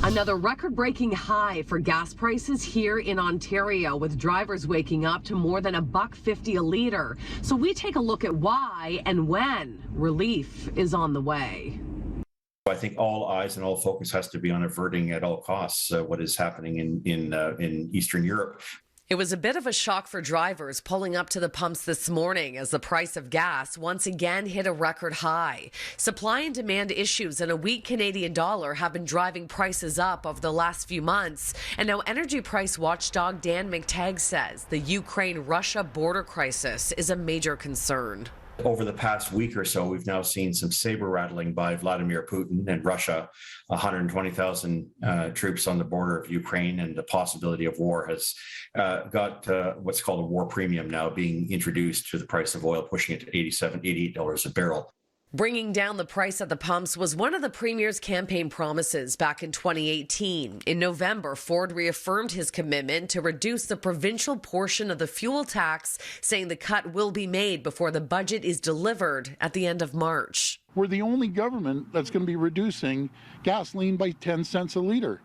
Another record-breaking high for gas prices here in Ontario, with drivers waking up to more than $1.50 a litre. So we take a look at why and when relief is on the way. I think all eyes and all focus has to be on averting at all costs what is happening in Eastern Europe. It was a bit of a shock for drivers pulling up to the pumps this morning as the price of gas once again hit a record high. Supply and demand issues and a weak Canadian dollar have been driving prices up over the last few months. And now energy price watchdog Dan McTagg says the Ukraine-Russia border crisis is a major concern. Over the past week or so, we've now seen some saber rattling by Vladimir Putin and Russia. 120,000 troops on the border of Ukraine, and the possibility of war has got what's called a war premium now being introduced to the price of oil, pushing it to $88 a barrel. Bringing down the price at the pumps was one of the Premier's campaign promises back in 2018. In November, Ford reaffirmed his commitment to reduce the provincial portion of the fuel tax, saying the cut will be made before the budget is delivered at the end of March. We're the only government that's going to be reducing gasoline by 10 cents a litre.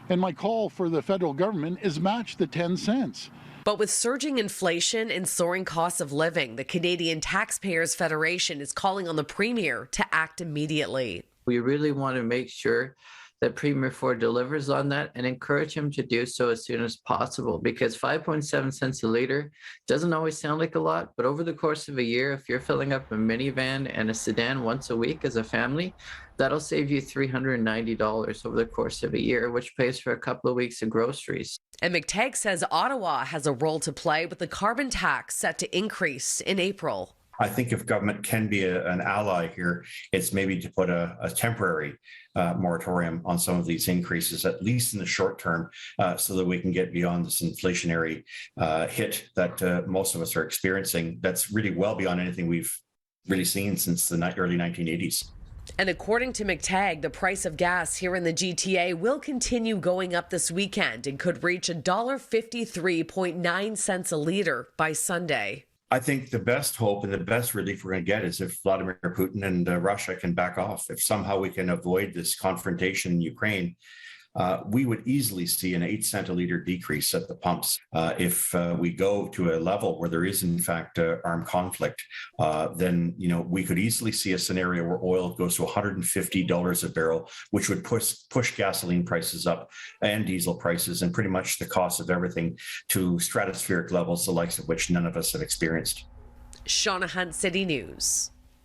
And my call for the federal government is match the 10 cents. But with surging inflation and soaring costs of living, the Canadian Taxpayers Federation is calling on the Premier to act immediately. We really want to make sure that Premier Ford delivers on that and encourage him to do so as soon as possible, because 5.7 cents a litre doesn't always sound like a lot, but over the course of a year, if you're filling up a minivan and a sedan once a week as a family, that'll save you $390 over the course of a year, which pays for a couple of weeks of groceries. And McTagg says Ottawa has a role to play with the carbon tax set to increase in April. I think if government can be an ally here, it's maybe to put a temporary moratorium on some of these increases, at least in the short term, so that we can get beyond this inflationary hit that most of us are experiencing. That's really well beyond anything we've really seen since the early 1980s. And according to McTagg, the price of gas here in the GTA will continue going up this weekend and could reach $1.53.9 a litre by Sunday. I think the best hope and the best relief we're going to get is if Vladimir Putin and Russia can back off. If somehow we can avoid this confrontation in Ukraine, we would easily see an 8 cent a litre decrease at the pumps. If we go to a level where there is, in fact, armed conflict, then we could easily see a scenario where oil goes to $150 a barrel, which would push gasoline prices up and diesel prices and pretty much the cost of everything to stratospheric levels, the likes of which none of us have experienced. Shauna Hunt, City News.